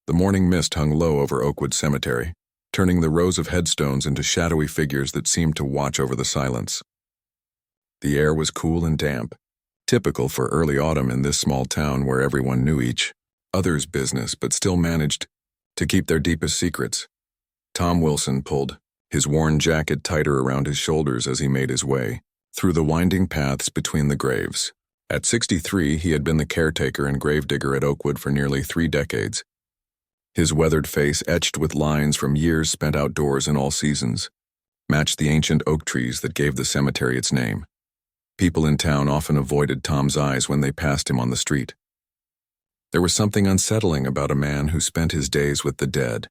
The morning mist hung low over Oakwood Cemetery, turning the rows of headstones into shadowy figures that seemed to watch over the silence. The air was cool and damp, typical for early autumn in this small town where everyone knew each other's business but still managed to keep their deepest secrets. Tom Wilson pulled his worn jacket tighter around his shoulders as he made his way through the winding paths between the graves. At 63, he had been the caretaker and gravedigger at Oakwood for nearly 3 decades. His weathered face, etched with lines from years spent outdoors in all seasons, matched the ancient oak trees that gave the cemetery its name. People in town often avoided Tom's eyes when they passed him on the street. There was something unsettling about a man who spent his days with the dead.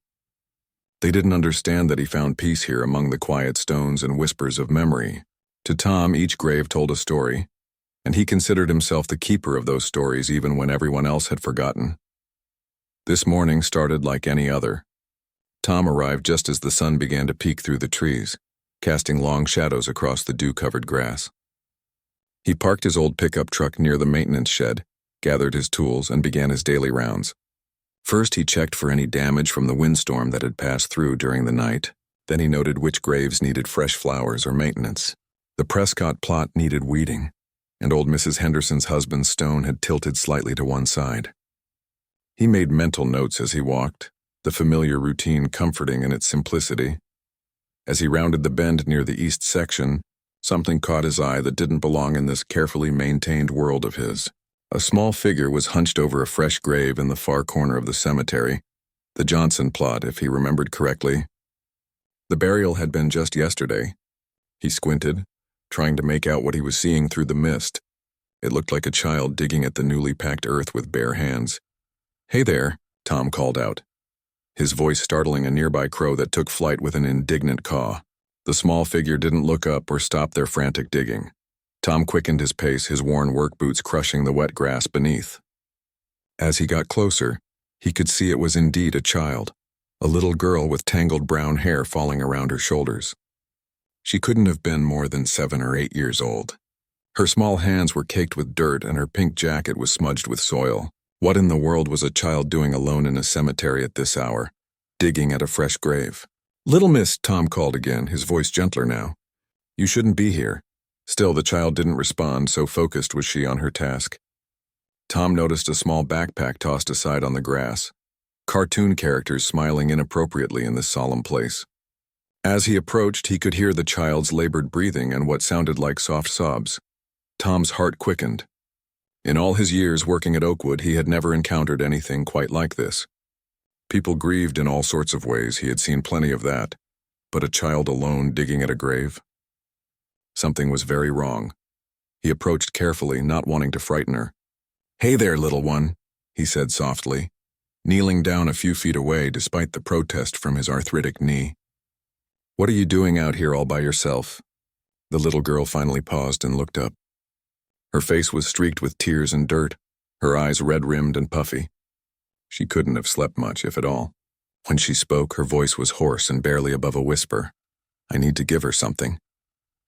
They didn't understand that he found peace here among the quiet stones and whispers of memory. To Tom, each grave told a story, and he considered himself the keeper of those stories even when everyone else had forgotten. This morning started like any other. Tom arrived just as the sun began to peek through the trees, casting long shadows across the dew-covered grass. He parked his old pickup truck near the maintenance shed, gathered his tools, and began his daily rounds. First, he checked for any damage from the windstorm that had passed through during the night. Then he noted which graves needed fresh flowers or maintenance. The Prescott plot needed weeding, and old Mrs. Henderson's husband's stone had tilted slightly to one side. He made mental notes as he walked, the familiar routine comforting in its simplicity. As he rounded the bend near the east section, something caught his eye that didn't belong in this carefully maintained world of his. A small figure was hunched over a fresh grave in the far corner of the cemetery, the Johnson plot, if he remembered correctly. The burial had been just yesterday. He squinted, trying to make out what he was seeing through the mist. It looked like a child digging at the newly packed earth with bare hands. "Hey there," Tom called out, his voice startling a nearby crow that took flight with an indignant caw. The small figure didn't look up or stop their frantic digging. Tom quickened his pace, his worn work boots crushing the wet grass beneath. As he got closer, he could see it was indeed a child, a little girl with tangled brown hair falling around her shoulders. She couldn't have been more than 7 or 8 years old. Her small hands were caked with dirt and her pink jacket was smudged with soil. What in the world was a child doing alone in a cemetery at this hour, digging at a fresh grave? "Little miss," Tom called again, his voice gentler now. "You shouldn't be here." Still, the child didn't respond, so focused was she on her task. Tom noticed a small backpack tossed aside on the grass, cartoon characters smiling inappropriately in this solemn place. As he approached, he could hear the child's labored breathing and what sounded like soft sobs. Tom's heart quickened. In all his years working at Oakwood, he had never encountered anything quite like this. People grieved in all sorts of ways, he had seen plenty of that, but a child alone digging at a grave? Something was very wrong. He approached carefully, not wanting to frighten her. "Hey there, little one," he said softly, kneeling down a few feet away despite the protest from his arthritic knee. "What are you doing out here all by yourself?" The little girl finally paused and looked up. Her face was streaked with tears and dirt, her eyes red-rimmed and puffy. She couldn't have slept much, if at all. When she spoke, her voice was hoarse and barely above a whisper. "I need to give her something."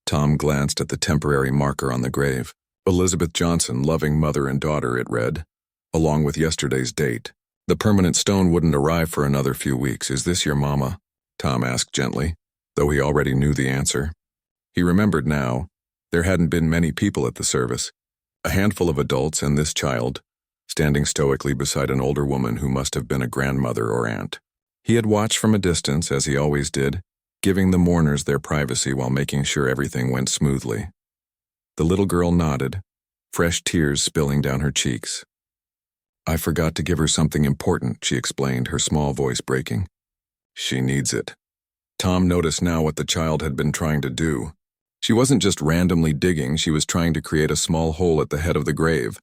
Tom glanced at the temporary marker on the grave. Elizabeth Johnson, loving mother and daughter, it read, along with yesterday's date. "The permanent stone wouldn't arrive for another few weeks. Is this your mama?" Tom asked gently, though he already knew the answer. He remembered now. There hadn't been many people at the service. A handful of adults and this child, standing stoically beside an older woman who must have been a grandmother or aunt. He had watched from a distance, as he always did, giving the mourners their privacy while making sure everything went smoothly. The little girl nodded, fresh tears spilling down her cheeks. "I forgot to give her something important," she explained, her small voice breaking. "She needs it." Tom noticed now what the child had been trying to do. She wasn't just randomly digging, she was trying to create a small hole at the head of the grave.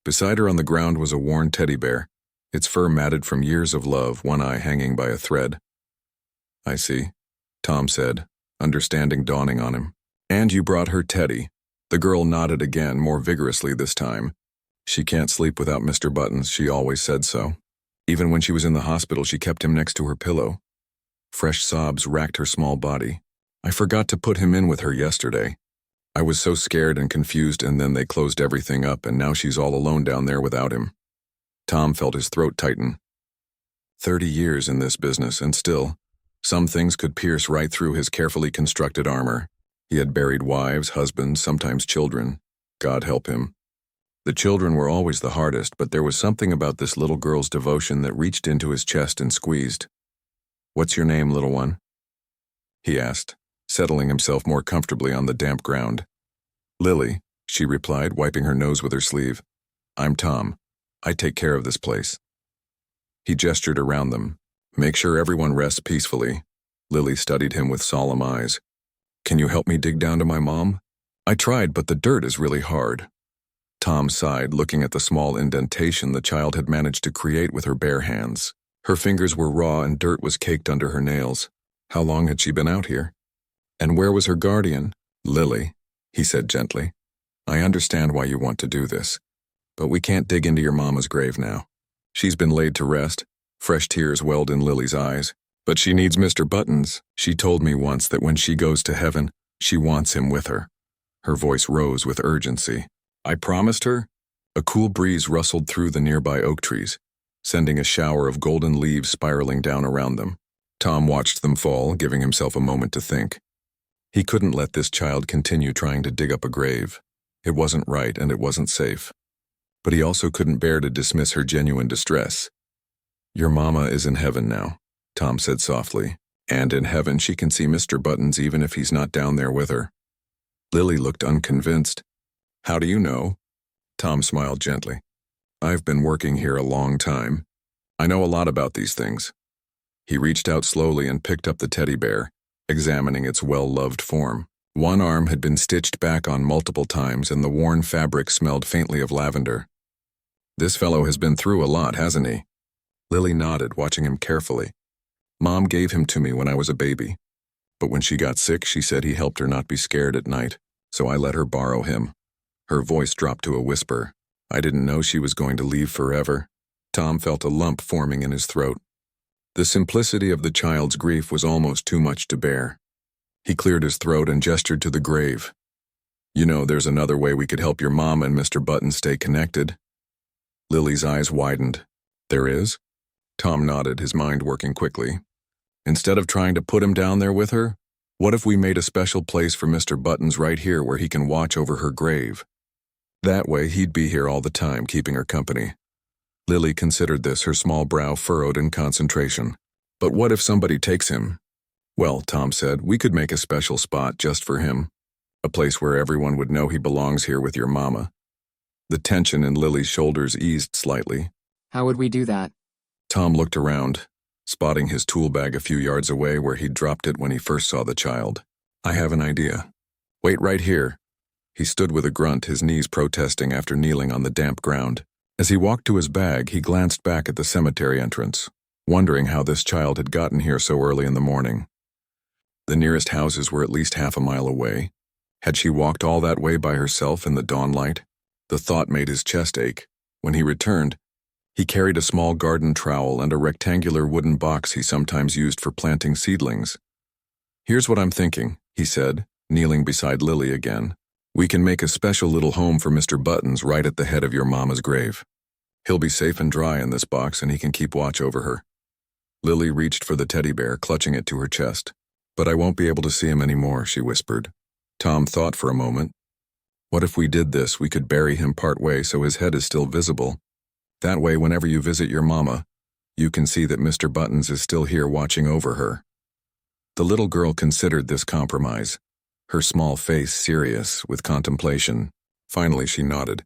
Beside her on the ground was a worn teddy bear, its fur matted from years of love, one eye hanging by a thread. "I see," Tom said, understanding dawning on him. "And you brought her teddy." The girl nodded again, more vigorously this time. "She can't sleep without Mr. Buttons, she always said so. Even when she was in the hospital, she kept him next to her pillow." Fresh sobs racked her small body. "I forgot to put him in with her yesterday. I was so scared and confused, and then they closed everything up, and now she's all alone down there without him." Tom felt his throat tighten. 30 years in this business, and still, some things could pierce right through his carefully constructed armor. He had buried wives, husbands, sometimes children. God help him. The children were always the hardest, but there was something about this little girl's devotion that reached into his chest and squeezed. "What's your name, little one?" he asked, settling himself more comfortably on the damp ground. "Lily," she replied, wiping her nose with her sleeve. "I'm Tom. I take care of this place." He gestured around them. "Make sure everyone rests peacefully." Lily studied him with solemn eyes. "Can you help me dig down to my mom?" "I tried, but the dirt is really hard." Tom sighed, looking at the small indentation the child had managed to create with her bare hands. Her fingers were raw and dirt was caked under her nails. How long had she been out here? "And where was her guardian?" "Lily," he said gently. "I understand why you want to do this, but we can't dig into your mama's grave now. She's been laid to rest." Fresh tears welled in Lily's eyes. "But she needs Mr. Buttons. She told me once that when she goes to heaven, she wants him with her." Her voice rose with urgency. "I promised her." A cool breeze rustled through the nearby oak trees, sending a shower of golden leaves spiraling down around them. Tom watched them fall, giving himself a moment to think. He couldn't let this child continue trying to dig up a grave. It wasn't right and it wasn't safe. But he also couldn't bear to dismiss her genuine distress. "Your mama is in heaven now," Tom said softly, "and in heaven she can see Mr. Buttons even if he's not down there with her." Lily looked unconvinced. "How do you know?" Tom smiled gently. "I've been working here a long time. I know a lot about these things." He reached out slowly and picked up the teddy bear, examining its well-loved form. One arm had been stitched back on multiple times and the worn fabric smelled faintly of lavender. "This fellow has been through a lot, hasn't he?" Lily nodded, watching him carefully. "Mom gave him to me when I was a baby. But when she got sick, she said he helped her not be scared at night, so I let her borrow him." Her voice dropped to a whisper. "I didn't know she was going to leave forever." Tom felt a lump forming in his throat. The simplicity of the child's grief was almost too much to bear. He cleared his throat and gestured to the grave. "You know, there's another way we could help your mom and Mr. Button stay connected." Lily's eyes widened. "There is?" Tom nodded, his mind working quickly. "Instead of trying to put him down there with her, what if we made a special place for Mr. Buttons right here where he can watch over her grave? That way he'd be here all the time, keeping her company." Lily considered this, her small brow furrowed in concentration. "But what if somebody takes him?" "Well," Tom said, "we could make a special spot just for him. A place where everyone would know he belongs here with your mama." The tension in Lily's shoulders eased slightly. "How would we do that?" Tom looked around, spotting his tool bag a few yards away where he'd dropped it when he first saw the child. "I have an idea. Wait right here." He stood with a grunt, his knees protesting after kneeling on the damp ground. As he walked to his bag, he glanced back at the cemetery entrance, wondering how this child had gotten here so early in the morning. The nearest houses were at least half a mile away. Had she walked all that way by herself in the dawnlight? The thought made his chest ache. When he returned, he carried a small garden trowel and a rectangular wooden box he sometimes used for planting seedlings. "Here's what I'm thinking," he said, kneeling beside Lily again. "We can make a special little home for Mr. Buttons right at the head of your mama's grave. He'll be safe and dry in this box and he can keep watch over her." Lily reached for the teddy bear, clutching it to her chest. "But I won't be able to see him anymore," she whispered. Tom thought for a moment. What if we did this? We could bury him part way so his head is still visible. That way, whenever you visit your mama, you can see that Mr. Buttons is still here watching over her. The little girl considered this compromise, her small face serious with contemplation. Finally, she nodded.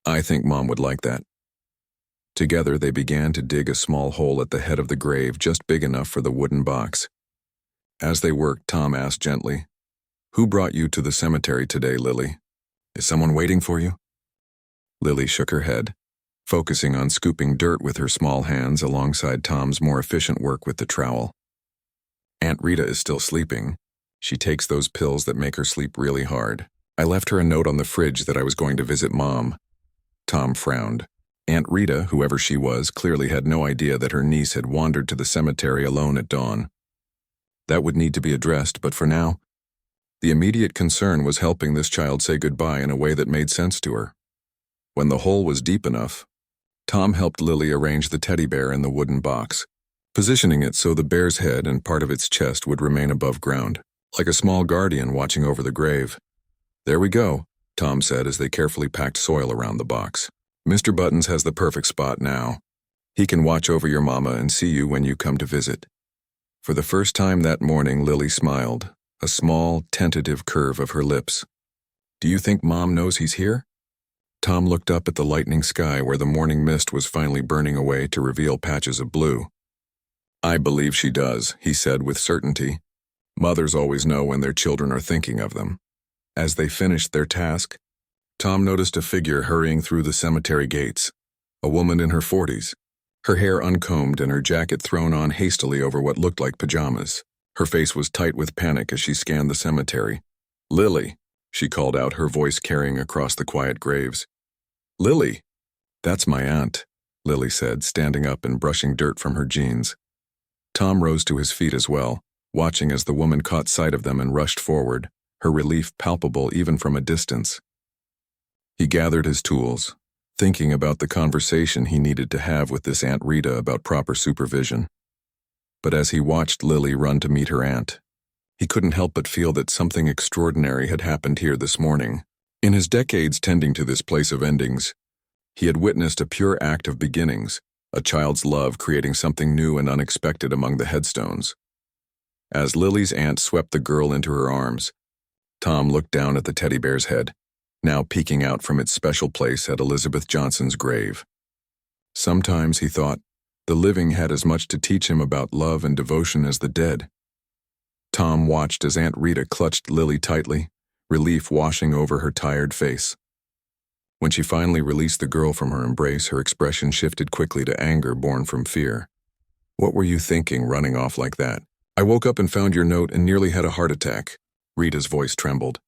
"I think Mom would like that." Together, they began to dig a small hole at the head of the grave, just big enough for the wooden box. As they worked, Tom asked gently, "Who brought you to the cemetery today, Lily? Is someone waiting for you?" Lily shook her head, focusing on scooping dirt with her small hands alongside Tom's more efficient work with the trowel. "Aunt Rita is still sleeping. She takes those pills that make her sleep really hard. I left her a note on the fridge that I was going to visit Mom." Tom frowned. Aunt Rita, whoever she was, clearly had no idea that her niece had wandered to the cemetery alone at dawn. That would need to be addressed, but for now, the immediate concern was helping this child say goodbye in a way that made sense to her. When the hole was deep enough, Tom helped Lily arrange the teddy bear in the wooden box, positioning it so the bear's head and part of its chest would remain above ground, like a small guardian watching over the grave. "There we go," Tom said as they carefully packed soil around the box. "Mr. Buttons has the perfect spot now. He can watch over your mama and see you when you come to visit." For the first time that morning, Lily smiled, a small, tentative curve of her lips. "Do you think Mom knows he's here?" Tom looked up at the lightening sky where the morning mist was finally burning away to reveal patches of blue. "I believe she does," he said with certainty. Mothers always know when their children are thinking of them. As they finished their task, Tom noticed a figure hurrying through the cemetery gates, a woman in her 40s, her hair uncombed and her jacket thrown on hastily over what looked like pajamas. Her face was tight with panic as she scanned the cemetery. "Lily," she called out, her voice carrying across the quiet graves. "Lily!" "That's my aunt," Lily said, standing up and brushing dirt from her jeans. Tom rose to his feet as well, watching as the woman caught sight of them and rushed forward, her relief palpable even from a distance. He gathered his tools, thinking about the conversation he needed to have with this Aunt Rita about proper supervision. But as he watched Lily run to meet her aunt, he couldn't help but feel that something extraordinary had happened here this morning. In his decades tending to this place of endings, he had witnessed a pure act of beginnings, a child's love creating something new and unexpected among the headstones. As Lily's aunt swept the girl into her arms, Tom looked down at the teddy bear's head, now peeking out from its special place at Elizabeth Johnson's grave. Sometimes, he thought, the living had as much to teach him about love and devotion as the dead. Tom watched as Aunt Rita clutched Lily tightly, relief washing over her tired face. When she finally released the girl from her embrace, her expression shifted quickly to anger born from fear. "What were you thinking, running off like that?" "I woke up and found your note and nearly had a heart attack." Rita's voice trembled.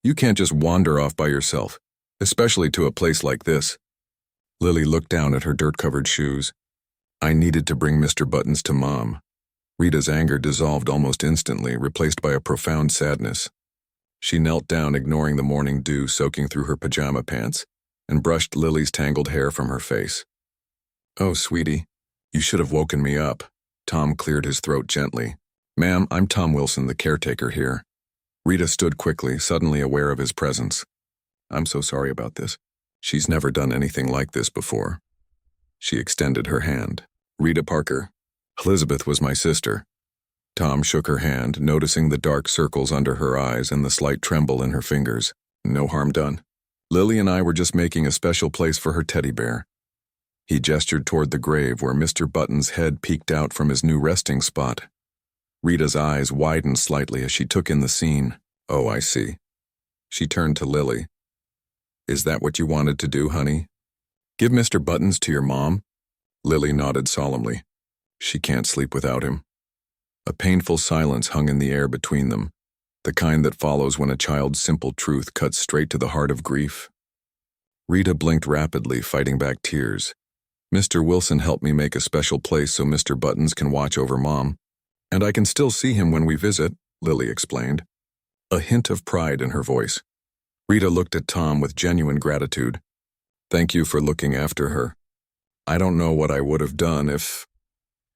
"You can't just wander off by yourself, especially to a place like this." Lily looked down at her dirt-covered shoes. "I needed to bring Mr. Buttons to Mom." Rita's anger dissolved almost instantly, replaced by a profound sadness. She knelt down, ignoring the morning dew soaking through her pajama pants, and brushed Lily's tangled hair from her face. "Oh, sweetie, you should have woken me up." Tom cleared his throat gently. "Ma'am, I'm Tom Wilson, the caretaker here." Rita stood quickly, suddenly aware of his presence. "I'm so sorry about this. She's never done anything like this before." She extended her hand. "Rita Parker. Elizabeth was my sister." Tom shook her hand, noticing the dark circles under her eyes and the slight tremble in her fingers. "No harm done. Lily and I were just making a special place for her teddy bear." He gestured toward the grave where Mr. Button's head peeked out from his new resting spot. Rita's eyes widened slightly as she took in the scene. "Oh, I see." She turned to Lily. "Is that what you wanted to do, honey? Give Mr. Buttons to your mom?" Lily nodded solemnly. "She can't sleep without him." A painful silence hung in the air between them, the kind that follows when a child's simple truth cuts straight to the heart of grief. Rita blinked rapidly, fighting back tears. "Mr. Wilson helped me make a special place so Mr. Buttons can watch over Mom. And I can still see him when we visit," Lily explained, a hint of pride in her voice. Rita looked at Tom with genuine gratitude. "Thank you for looking after her. I don't know what I would have done if—"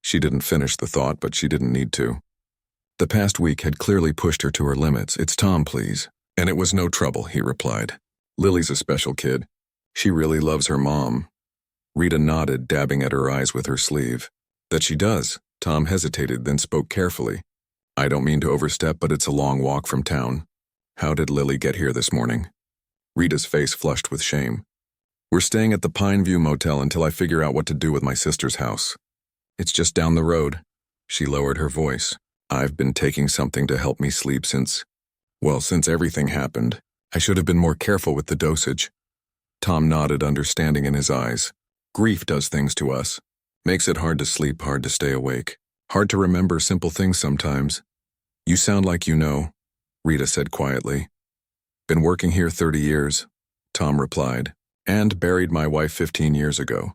She didn't finish the thought, but she didn't need to. The past week had clearly pushed her to her limits. "It's Tom, please." "And it was no trouble," he replied. "Lily's a special kid. She really loves her mom." Rita nodded, dabbing at her eyes with her sleeve. "That she does." Tom hesitated, then spoke carefully. "I don't mean to overstep, but it's a long walk from town. How did Lily get here this morning?" Rita's face flushed with shame. "We're staying at the Pine View Motel until I figure out what to do with my sister's house. It's just down the road." She lowered her voice. "I've been taking something to help me sleep since everything happened. I should have been more careful with the dosage." Tom nodded, understanding in his eyes. "Grief does things to us. Makes it hard to sleep, hard to stay awake. Hard to remember simple things sometimes." "You sound like you know," Rita said quietly. "Been working here 30 years, Tom replied, "and buried my wife 15 years ago."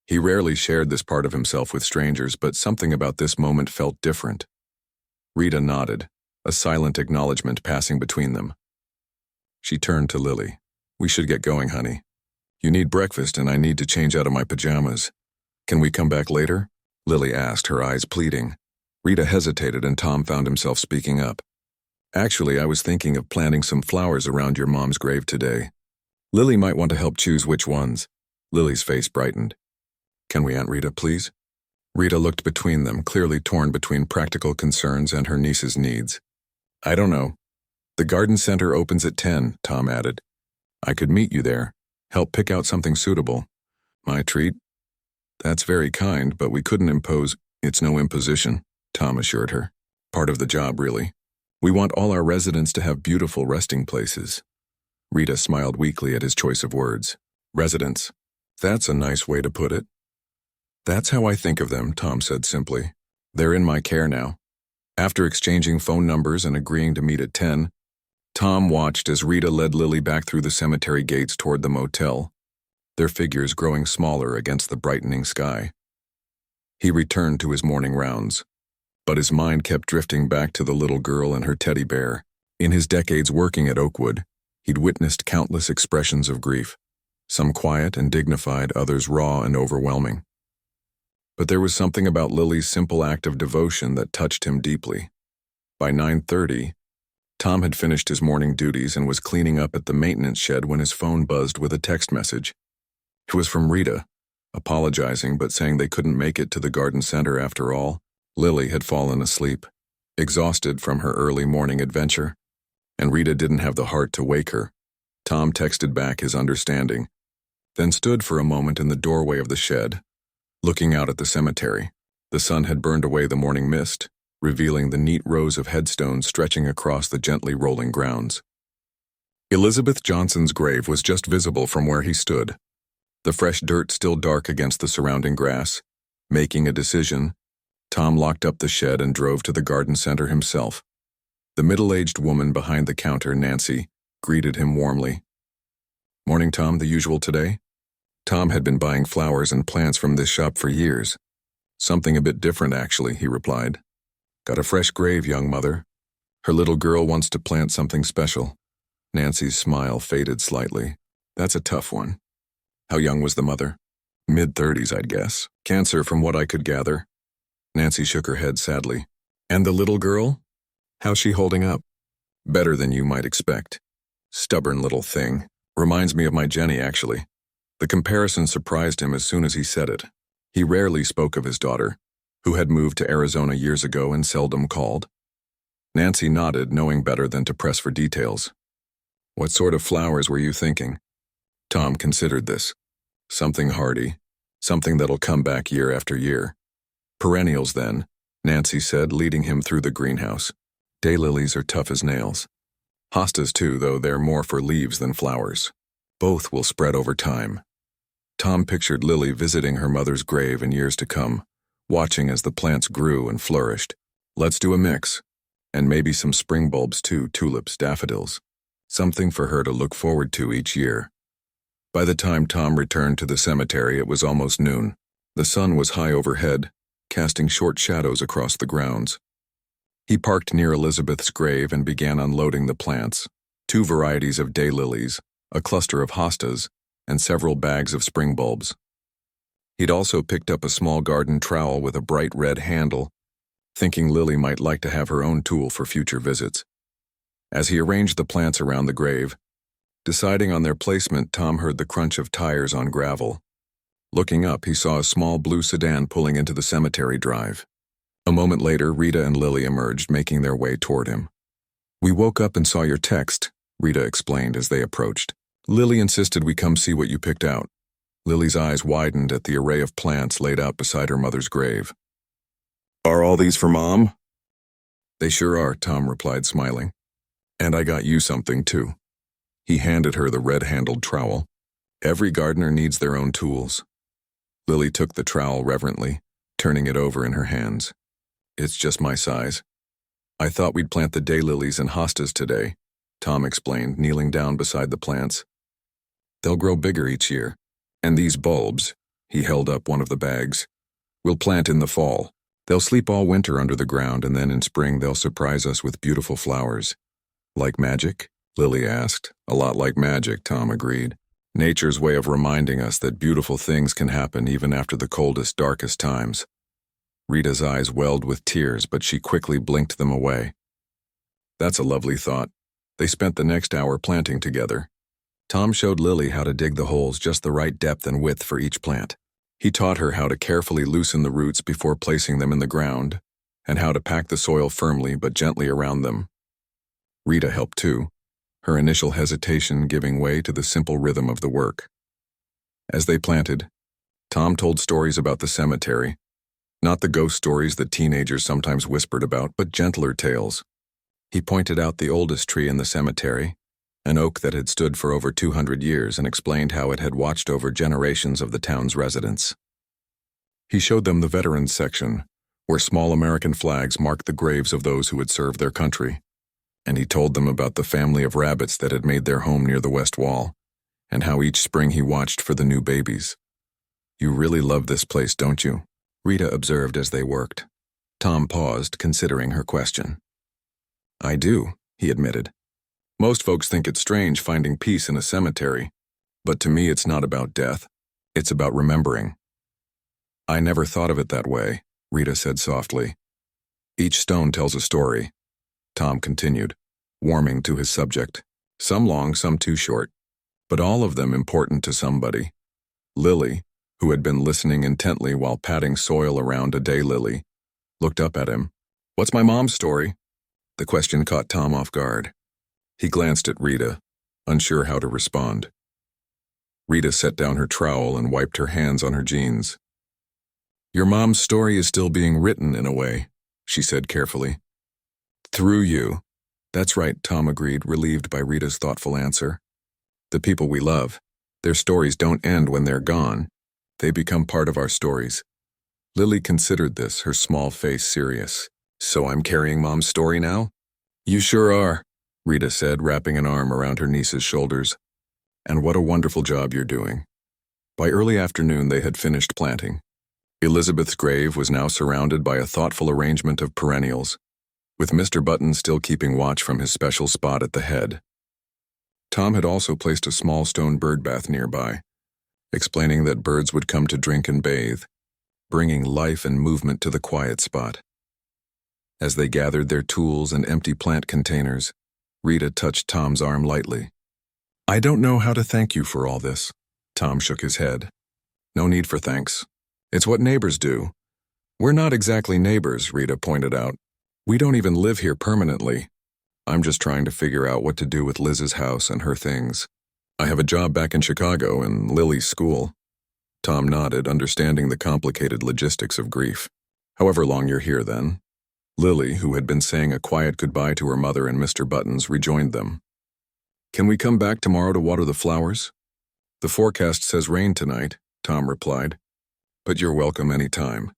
He rarely shared this part of himself with strangers, but something about this moment felt different. Rita nodded, a silent acknowledgement passing between them. She turned to Lily. "We should get going, honey. You need breakfast and I need to change out of my pajamas. Can we come back later?" Lily asked, her eyes pleading. Rita hesitated and Tom found himself speaking up. Actually, I was thinking of planting some flowers around your mom's grave today. Lily might want to help choose which ones. Lily's face brightened. Can we, Aunt Rita, please? Rita looked between them, clearly torn between practical concerns and her niece's needs. I don't know. The garden center opens at 10, Tom added. I could meet you there, help pick out something suitable. My treat? That's very kind, but we couldn't impose. It's no imposition, Tom assured her. Part of the job, really. We want all our residents to have beautiful resting places. Rita smiled weakly at his choice of words. Residents. That's a nice way to put it. That's how I think of them, Tom said simply. They're in my care now. After exchanging phone numbers and agreeing to meet at 10, Tom watched as Rita led Lily back through the cemetery gates toward the motel, their figures growing smaller against the brightening sky. He returned to his morning rounds, but his mind kept drifting back to the little girl and her teddy bear. In his decades working at Oakwood, he'd witnessed countless expressions of grief, some quiet and dignified, others raw and overwhelming. But there was something about Lily's simple act of devotion that touched him deeply. By 9:30, Tom had finished his morning duties and was cleaning up at the maintenance shed when his phone buzzed with a text message. It was from Rita, apologizing but saying they couldn't make it to the garden center after all. Lily had fallen asleep, exhausted from her early morning adventure, and Rita didn't have the heart to wake her. Tom texted back his understanding, then stood for a moment in the doorway of the shed, looking out at the cemetery. The sun had burned away the morning mist, revealing the neat rows of headstones stretching across the gently rolling grounds. Elizabeth Johnson's grave was just visible from where he stood, the fresh dirt still dark against the surrounding grass. Making a decision, Tom locked up the shed and drove to the garden center himself. The middle-aged woman behind the counter, Nancy, greeted him warmly. Morning, Tom, the usual today? Tom had been buying flowers and plants from this shop for years. Something a bit different, actually, he replied. Got a fresh grave, young mother. Her little girl wants to plant something special. Nancy's smile faded slightly. That's a tough one. How young was the mother? Mid-30s, I'd guess. Cancer, from what I could gather. Nancy shook her head sadly. And the little girl? How's she holding up? Better than you might expect. Stubborn little thing. Reminds me of my Jenny, actually. The comparison surprised him as soon as he said it. He rarely spoke of his daughter, who had moved to Arizona years ago and seldom called. Nancy nodded, knowing better than to press for details. What sort of flowers were you thinking? Tom considered this. Something hardy, something that'll come back year after year. Perennials, then, Nancy said, leading him through the greenhouse. Daylilies are tough as nails. Hostas too, though they're more for leaves than flowers. Both will spread over time. Tom pictured Lily visiting her mother's grave in years to come, watching as the plants grew and flourished. Let's do a mix. And maybe some spring bulbs too, tulips, daffodils. Something for her to look forward to each year. By the time Tom returned to the cemetery, it was almost noon. The sun was high overhead, casting short shadows across the grounds. He parked near Elizabeth's grave and began unloading the plants, 2 varieties of daylilies, a cluster of hostas, and several bags of spring bulbs. He'd also picked up a small garden trowel with a bright red handle, thinking Lily might like to have her own tool for future visits. As he arranged the plants around the grave, deciding on their placement, Tom heard the crunch of tires on gravel. Looking up, he saw a small blue sedan pulling into the cemetery drive. A moment later, Rita and Lily emerged, making their way toward him. We woke up and saw your text, Rita explained as they approached. Lily insisted we come see what you picked out. Lily's eyes widened at the array of plants laid out beside her mother's grave. Are all these for Mom? They sure are, Tom replied, smiling. And I got you something, too. He handed her the red-handled trowel. Every gardener needs their own tools. Lily took the trowel reverently, turning it over in her hands. It's just my size. I thought we'd plant the daylilies and hostas today, Tom explained, kneeling down beside the plants. They'll grow bigger each year. And these bulbs, he held up one of the bags, we'll plant in the fall. They'll sleep all winter under the ground, and then in spring they'll surprise us with beautiful flowers. Like magic? Lily asked. A lot like magic, Tom agreed. Nature's way of reminding us that beautiful things can happen even after the coldest, darkest times. Rita's eyes welled with tears, but she quickly blinked them away. That's a lovely thought. They spent the next hour planting together. Tom showed Lily how to dig the holes just the right depth and width for each plant. He taught her how to carefully loosen the roots before placing them in the ground, and how to pack the soil firmly but gently around them. Rita helped too, her initial hesitation giving way to the simple rhythm of the work. As they planted, Tom told stories about the cemetery, not the ghost stories that teenagers sometimes whispered about, but gentler tales. He pointed out the oldest tree in the cemetery, an oak that had stood for over 200 years, and explained how it had watched over generations of the town's residents. He showed them the veterans section, where small American flags marked the graves of those who had served their country. And he told them about the family of rabbits that had made their home near the west wall, and how each spring he watched for the new babies. "You really love this place, don't you?" Rita observed as they worked. Tom paused, considering her question. "I do," he admitted. "Most folks think it's strange finding peace in a cemetery, but to me it's not about death. It's about remembering." "I never thought of it that way," Rita said softly. "Each stone tells a story," Tom continued, warming to his subject. "Some long, some too short, but all of them important to somebody." Lily, who had been listening intently while patting soil around a daylily, looked up at him. "What's my mom's story?" The question caught Tom off guard. He glanced at Rita, unsure how to respond. Rita set down her trowel and wiped her hands on her jeans. "Your mom's story is still being written in a way," she said carefully. "Through you." "That's right," Tom agreed, relieved by Rita's thoughtful answer. "The people we love, their stories don't end when they're gone. They become part of our stories." Lily considered this, her small face serious. "So I'm carrying Mom's story now?" "You sure are," Rita said, wrapping an arm around her niece's shoulders. "And what a wonderful job you're doing." By early afternoon they had finished planting. Elizabeth's grave was now surrounded by a thoughtful arrangement of perennials, with Mr. Button still keeping watch from his special spot at the head. Tom had also placed a small stone bird bath nearby, explaining that birds would come to drink and bathe, bringing life and movement to the quiet spot. As they gathered their tools and empty plant containers, Rita touched Tom's arm lightly. "I don't know how to thank you for all this." Tom shook his head. "No need for thanks. It's what neighbors do." "We're not exactly neighbors," Rita pointed out. "We don't even live here permanently. I'm just trying to figure out what to do with Liz's house and her things. I have a job back in Chicago and Lily's school." Tom nodded, understanding the complicated logistics of grief. "However long you're here, then." Lily, who had been saying a quiet goodbye to her mother and Mr. Buttons, rejoined them. "Can we come back tomorrow to water the flowers?" "The forecast says rain tonight," Tom replied. "But you're welcome any time.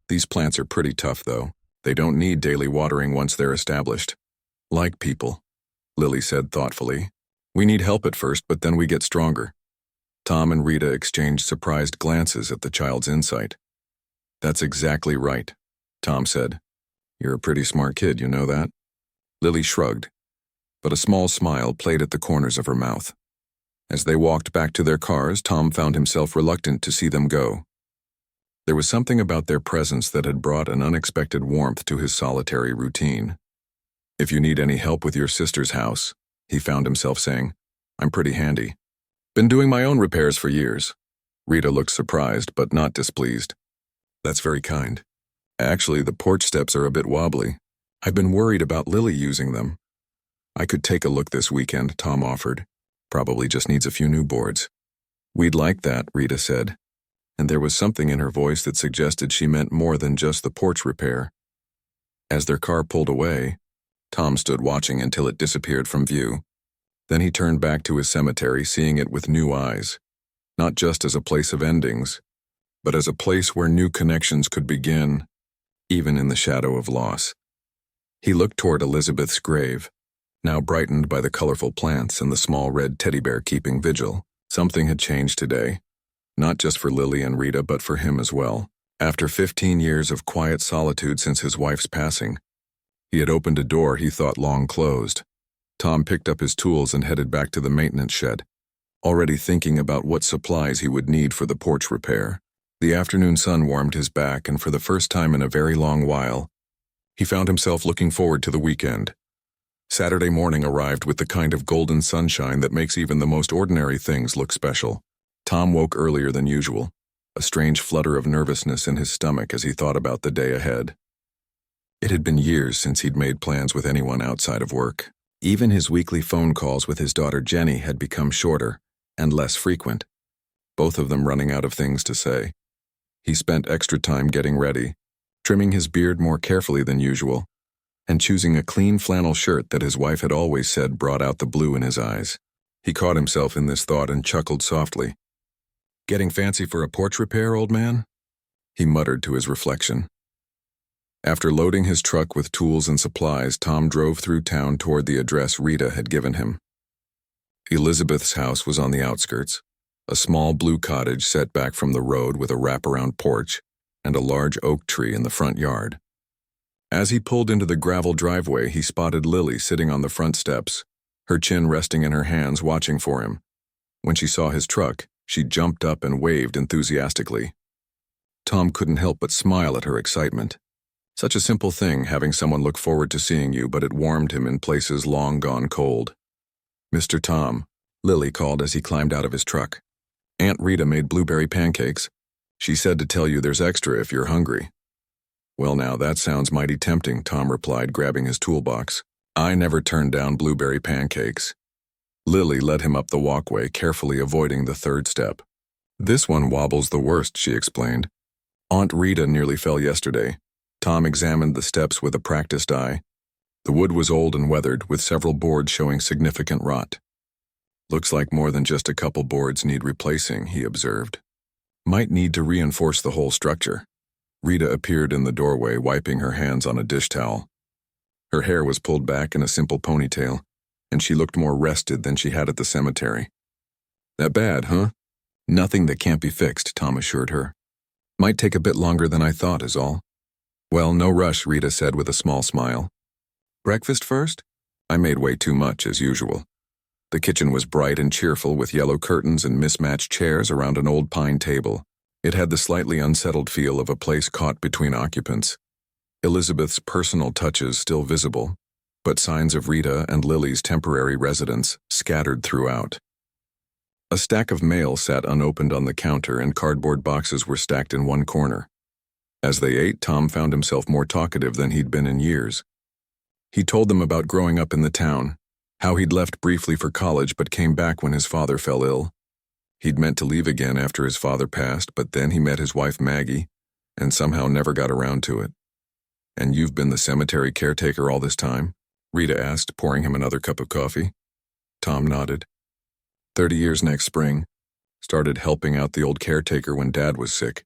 These plants are pretty tough, though. They don't need daily watering once they're established." "Like people," Lily said thoughtfully. "We need help at first, but then we get stronger." Tom and Rita exchanged surprised glances at the child's insight. "That's exactly right," Tom said. "You're a pretty smart kid, you know that?" Lily shrugged, but a small smile played at the corners of her mouth. As they walked back to their cars, Tom found himself reluctant to see them go. There was something about their presence that had brought an unexpected warmth to his solitary routine. "If you need any help with your sister's house," he found himself saying, "I'm pretty handy. Been doing my own repairs for years." Rita looked surprised, but not displeased. "That's very kind. Actually, the porch steps are a bit wobbly. I've been worried about Lily using them." "I could take a look this weekend," Tom offered. "Probably just needs a few new boards." "We'd like that," Rita said, and there was something in her voice that suggested she meant more than just the porch repair. As their car pulled away, Tom stood watching until it disappeared from view. Then he turned back to his cemetery, seeing it with new eyes, not just as a place of endings, but as a place where new connections could begin, even in the shadow of loss. He looked toward Elizabeth's grave, now brightened by the colorful plants and the small red teddy bear keeping vigil. Something had changed today, not just for Lily and Rita, but for him as well. After 15 years of quiet solitude since his wife's passing, he had opened a door he thought long closed. Tom picked up his tools and headed back to the maintenance shed, already thinking about what supplies he would need for the porch repair. The afternoon sun warmed his back, and for the first time in a very long while, he found himself looking forward to the weekend. Saturday morning arrived with the kind of golden sunshine that makes even the most ordinary things look special. Tom woke earlier than usual, a strange flutter of nervousness in his stomach as he thought about the day ahead. It had been years since he'd made plans with anyone outside of work. Even his weekly phone calls with his daughter Jenny had become shorter and less frequent, both of them running out of things to say. He spent extra time getting ready, trimming his beard more carefully than usual, and choosing a clean flannel shirt that his wife had always said brought out the blue in his eyes. He caught himself in this thought and chuckled softly. "Getting fancy for a porch repair, old man?" he muttered to his reflection. After loading his truck with tools and supplies, Tom drove through town toward the address Rita had given him. Elizabeth's house was on the outskirts, a small blue cottage set back from the road with a wraparound porch and a large oak tree in the front yard. As he pulled into the gravel driveway, he spotted Lily sitting on the front steps, her chin resting in her hands, watching for him. When she saw his truck, she jumped up and waved enthusiastically. Tom couldn't help but smile at her excitement. Such a simple thing, having someone look forward to seeing you, but it warmed him in places long gone cold. "Mr. Tom," Lily called as he climbed out of his truck. "Aunt Rita made blueberry pancakes. She said to tell you there's extra if you're hungry." "Well, now, that sounds mighty tempting," Tom replied, grabbing his toolbox. "I never turned down blueberry pancakes." Lily led him up the walkway, carefully avoiding the third step. "This one wobbles the worst," she explained. "Aunt Rita nearly fell yesterday." Tom examined the steps with a practiced eye. The wood was old and weathered, with several boards showing significant rot. "Looks like more than just a couple boards need replacing," he observed. "Might need to reinforce the whole structure." Rita appeared in the doorway, wiping her hands on a dish towel. Her hair was pulled back in a simple ponytail, and she looked more rested than she had at the cemetery. "That bad, huh?" "Nothing that can't be fixed," Tom assured her. "Might take a bit longer than I thought, is all." "Well, no rush," Rita said with a small smile. "Breakfast first?" "I made way too much, as usual." The kitchen was bright and cheerful, with yellow curtains and mismatched chairs around an old pine table. It had the slightly unsettled feel of a place caught between occupants. Elizabeth's personal touches still visible, but signs of Rita and Lily's temporary residence scattered throughout. A stack of mail sat unopened on the counter, and cardboard boxes were stacked in one corner. As they ate, Tom found himself more talkative than he'd been in years. He told them about growing up in the town, how he'd left briefly for college but came back when his father fell ill. He'd meant to leave again after his father passed, but then he met his wife Maggie, and somehow never got around to it. "And you've been the cemetery caretaker all this time?" Rita asked, pouring him another cup of coffee. Tom nodded. 30 years next spring. Started helping out the old caretaker when Dad was sick.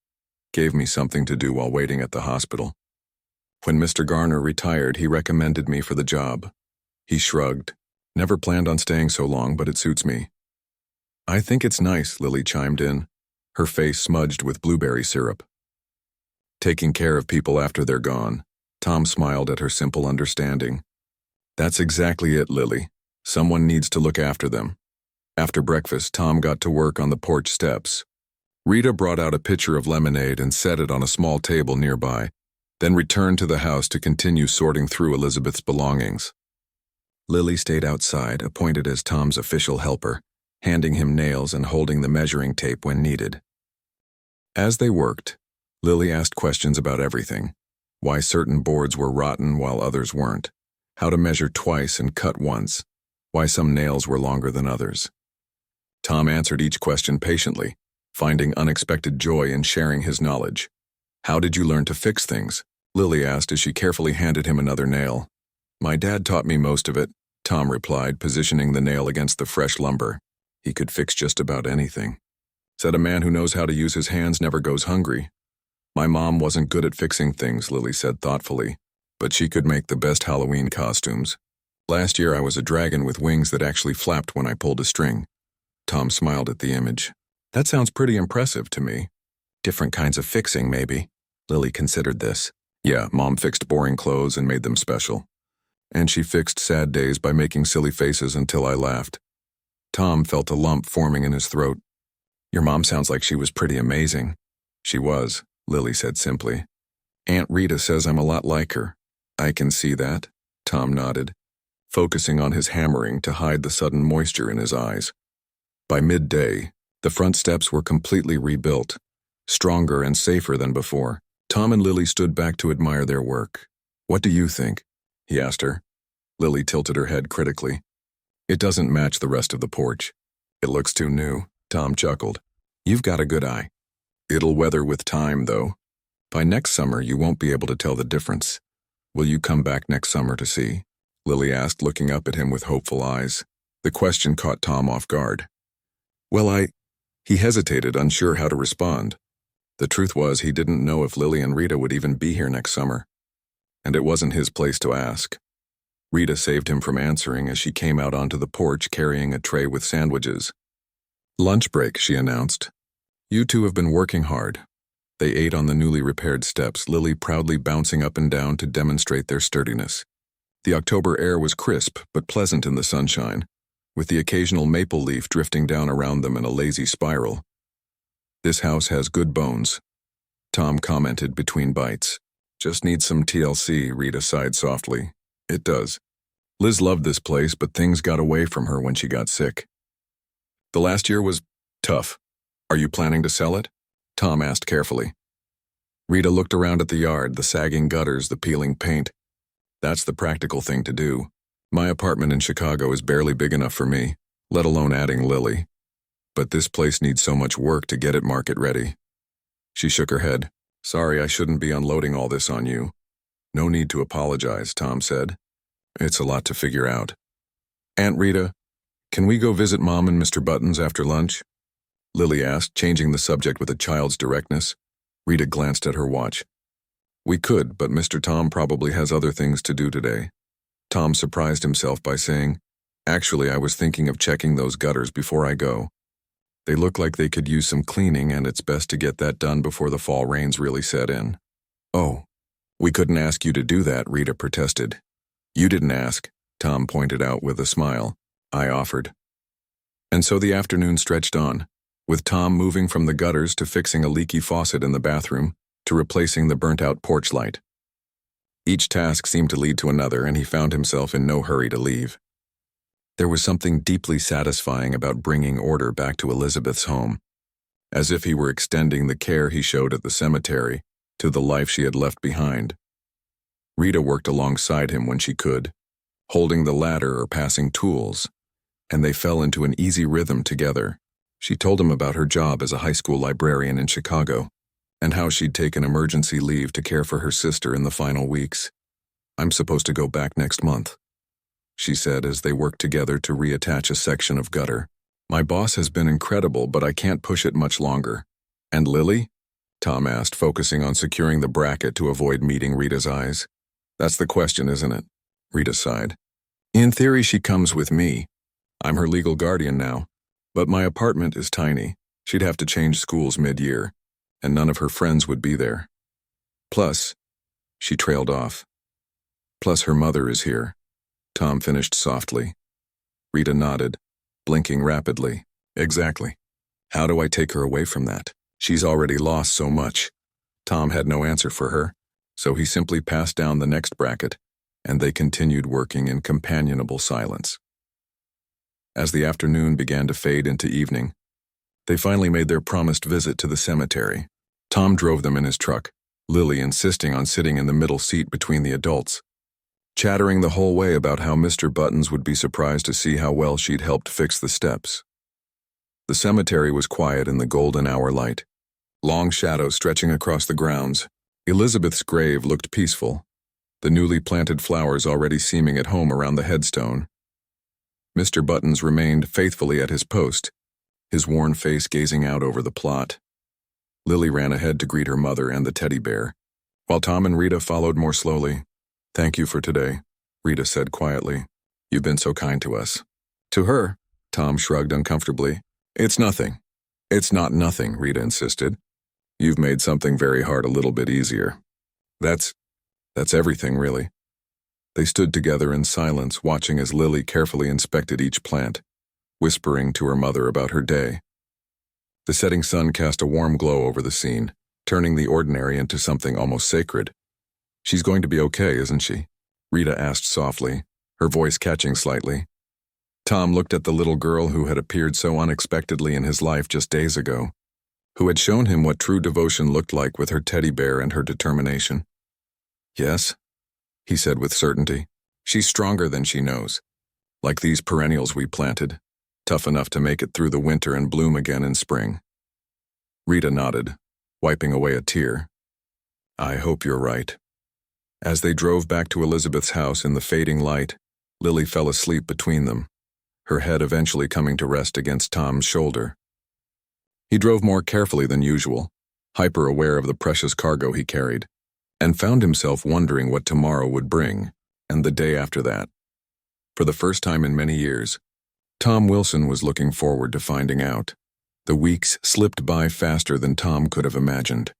Gave me something to do while waiting at the hospital. When Mr. Garner retired, he recommended me for the job. He shrugged. "Never planned on staying so long, but it suits me." "I think it's nice," Lily chimed in, her face smudged with blueberry syrup. "Taking care of people after they're gone." Tom smiled at her simple understanding. "That's exactly it, Lily. Someone needs to look after them." After breakfast, Tom got to work on the porch steps. Rita brought out a pitcher of lemonade and set it on a small table nearby, then returned to the house to continue sorting through Elizabeth's belongings. Lily stayed outside, appointed as Tom's official helper, handing him nails and holding the measuring tape when needed. As they worked, Lily asked questions about everything: why certain boards were rotten while others weren't, how to measure twice and cut once, why some nails were longer than others. Tom answered each question patiently, finding unexpected joy in sharing his knowledge. "How did you learn to fix things?" Lily asked as she carefully handed him another nail. "My dad taught me most of it," Tom replied, positioning the nail against the fresh lumber. He could fix just about anything. "Said a man who knows how to use his hands never goes hungry." "My mom wasn't good at fixing things," Lily said thoughtfully, "but she could make the best Halloween costumes. Last year I was a dragon with wings that actually flapped when I pulled a string." Tom smiled at the image. "That sounds pretty impressive to me." "Different kinds of fixing, maybe." Lily considered this. "Yeah, Mom fixed boring clothes and made them special. And she fixed sad days by making silly faces until I laughed." Tom felt a lump forming in his throat. "Your mom sounds like she was pretty amazing." She was, Lily said simply. Aunt Rita says I'm a lot like her. I can see that, Tom nodded, focusing on his hammering to hide the sudden moisture in his eyes. By midday, the front steps were completely rebuilt, stronger and safer than before. Tom and Lily stood back to admire their work. What do you think? He asked her. Lily tilted her head critically. It doesn't match the rest of the porch. It looks too new, Tom chuckled. You've got a good eye. It'll weather with time, though. By next summer, you won't be able to tell the difference. Will you come back next summer to see? Lily asked, looking up at him with hopeful eyes. The question caught Tom off guard. Well, He hesitated, unsure how to respond. The truth was he didn't know if Lily and Rita would even be here next summer. And it wasn't his place to ask. Rita saved him from answering as she came out onto the porch carrying a tray with sandwiches. Lunch break, she announced. You two have been working hard. They ate on the newly repaired steps, Lily proudly bouncing up and down to demonstrate their sturdiness. The October air was crisp but pleasant in the sunshine, with the occasional maple leaf drifting down around them in a lazy spiral. This house has good bones, Tom commented between bites. Just needs some TLC, Rita sighed softly. It does. Liz loved this place, but things got away from her when she got sick. The last year was tough. Are you planning to sell it? Tom asked carefully. Rita looked around at the yard, the sagging gutters, the peeling paint. That's the practical thing to do. My apartment in Chicago is barely big enough for me, let alone adding Lily. But this place needs so much work to get it market ready. She shook her head. Sorry, I shouldn't be unloading all this on you. No need to apologize, Tom said. It's a lot to figure out. Aunt Rita, can we go visit Mom and Mr. Buttons after lunch? Lily asked, changing the subject with a child's directness. Rita glanced at her watch. We could, but Mr. Tom probably has other things to do today. Tom surprised himself by saying, Actually, I was thinking of checking those gutters before I go. They look like they could use some cleaning, and it's best to get that done before the fall rains really set in. Oh, we couldn't ask you to do that, Rita protested. You didn't ask, Tom pointed out with a smile. I offered. And so the afternoon stretched on, with Tom moving from the gutters to fixing a leaky faucet in the bathroom to replacing the burnt-out porch light. Each task seemed to lead to another, and he found himself in no hurry to leave. There was something deeply satisfying about bringing order back to Elizabeth's home, as if he were extending the care he showed at the cemetery to the life she had left behind. Rita worked alongside him when she could, holding the ladder or passing tools, and they fell into an easy rhythm together. She told him about her job as a high school librarian in Chicago, and how she'd taken emergency leave to care for her sister in the final weeks. I'm supposed to go back next month, she said as they worked together to reattach a section of gutter. My boss has been incredible, but I can't push it much longer. And Lily? Tom asked, focusing on securing the bracket to avoid meeting Rita's eyes. That's the question, isn't it? Rita sighed. In theory, she comes with me. I'm her legal guardian now, but my apartment is tiny. She'd have to change schools mid-year, and none of her friends would be there. Plus, she trailed off. Plus her mother is here, Tom finished softly. Rita nodded, blinking rapidly. Exactly. How do I take her away from that? She's already lost so much. Tom had no answer for her, so he simply passed down the next bracket, and they continued working in companionable silence. As the afternoon began to fade into evening, they finally made their promised visit to the cemetery. Tom drove them in his truck, Lily insisting on sitting in the middle seat between the adults, chattering the whole way about how Mr. Buttons would be surprised to see how well she'd helped fix the steps. The cemetery was quiet in the golden hour light, long shadows stretching across the grounds. Elizabeth's grave looked peaceful, the newly planted flowers already seeming at home around the headstone. Mr. Buttons remained faithfully at his post, his worn face gazing out over the plot. Lily ran ahead to greet her mother and the teddy bear, while Tom and Rita followed more slowly. Thank you for today, Rita said quietly. You've been so kind to us. To her, Tom shrugged uncomfortably. It's nothing. It's not nothing, Rita insisted. You've made something very hard a little bit easier. That's everything, really. They stood together in silence, watching as Lily carefully inspected each plant, whispering to her mother about her day. The setting sun cast a warm glow over the scene, turning the ordinary into something almost sacred. "She's going to be okay, isn't she?" Rita asked softly, her voice catching slightly. Tom looked at the little girl who had appeared so unexpectedly in his life just days ago, who had shown him what true devotion looked like with her teddy bear and her determination. "Yes," he said with certainty. "She's stronger than she knows. Like these perennials we planted, tough enough to make it through the winter and bloom again in spring." Rita nodded, wiping away a tear. "I hope you're right." As they drove back to Elizabeth's house in the fading light, Lily fell asleep between them, her head eventually coming to rest against Tom's shoulder. He drove more carefully than usual, hyper-aware of the precious cargo he carried, and found himself wondering what tomorrow would bring, and the day after that. For the first time in many years, Tom Wilson was looking forward to finding out. The weeks slipped by faster than Tom could have imagined.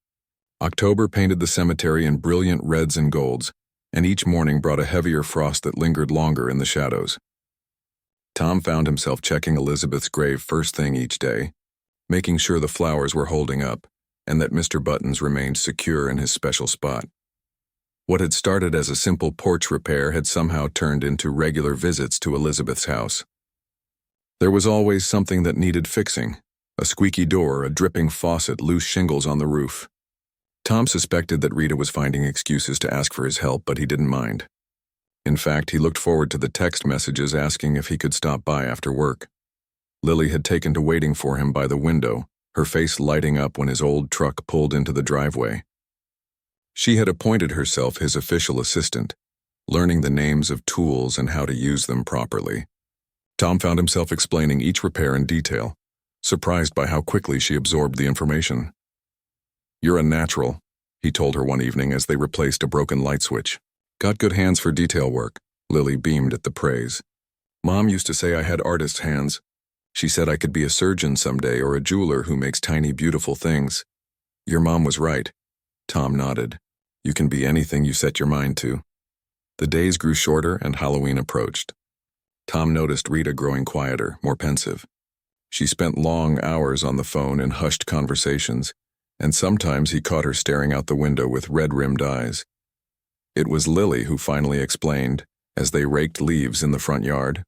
October painted the cemetery in brilliant reds and golds, and each morning brought a heavier frost that lingered longer in the shadows. Tom found himself checking Elizabeth's grave first thing each day, making sure the flowers were holding up, and that Mr. Buttons remained secure in his special spot. What had started as a simple porch repair had somehow turned into regular visits to Elizabeth's house. There was always something that needed fixing: a squeaky door, a dripping faucet, loose shingles on the roof. Tom suspected that Rita was finding excuses to ask for his help, but he didn't mind. In fact, he looked forward to the text messages asking if he could stop by after work. Lily had taken to waiting for him by the window, her face lighting up when his old truck pulled into the driveway. She had appointed herself his official assistant, learning the names of tools and how to use them properly. Tom found himself explaining each repair in detail, surprised by how quickly she absorbed the information. "You're a natural," he told her one evening as they replaced a broken light switch. "Got good hands for detail work." Lily beamed at the praise. "Mom used to say I had artist's hands. She said I could be a surgeon someday or a jeweler who makes tiny, beautiful things." "Your mom was right." Tom nodded. "You can be anything you set your mind to." The days grew shorter and Halloween approached. Tom noticed Rita growing quieter, more pensive. She spent long hours on the phone in hushed conversations, and sometimes he caught her staring out the window with red-rimmed eyes. It was Lily who finally explained, as they raked leaves in the front yard.